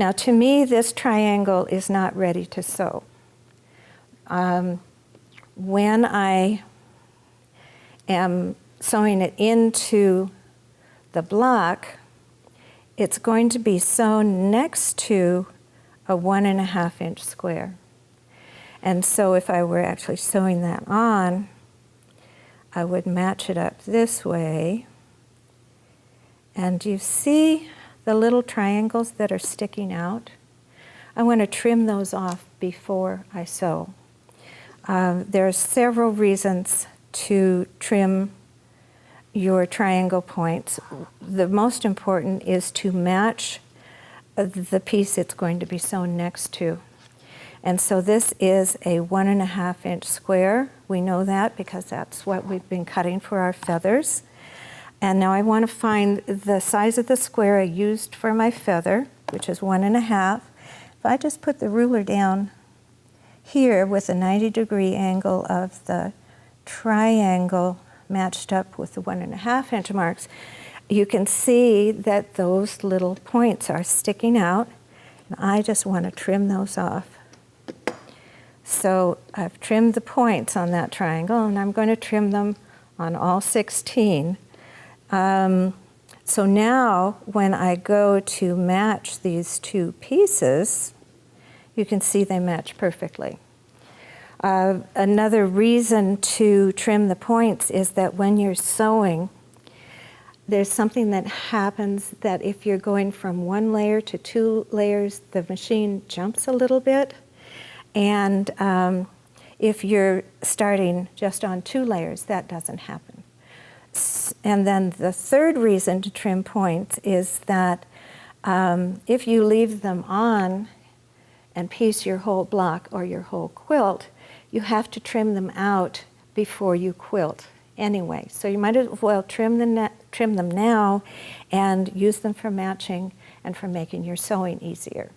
Now to me, this triangle is not ready to sew. When I am sewing it into the block, it's going to be sewn next to a 1.5 inch square. And so if I were actually sewing that on, I would match it up this way. And you see the little triangles that are sticking out? I want to trim those off before I sew. There are several reasons to trim your triangle points. The most important is to match the piece it's going to be sewn next to. And so this is a 1.5 inch square. We know that because that's what we've been cutting for our feathers. And now I want to find the size of the square I used for my feather, which is 1.5. If I just put the ruler down here with a 90-degree angle of the triangle matched up with the 1.5 inch marks, you can see that those little points are sticking out. And I just want to trim those off. So I've trimmed the points on that triangle, and I'm going to trim them on all 16. So now when I go to match these two pieces, you can see they match perfectly. Another reason to trim the points is that when you're sewing, there's something that happens that if you're going from one layer to 2 layers, the machine jumps a little bit. And if you're starting just on 2 layers, that doesn't happen. And then the third reason to trim points is that if you leave them on and piece your whole block or your whole quilt, you have to trim them out before you quilt anyway. So you might as well trim them now and use them for matching and for making your sewing easier.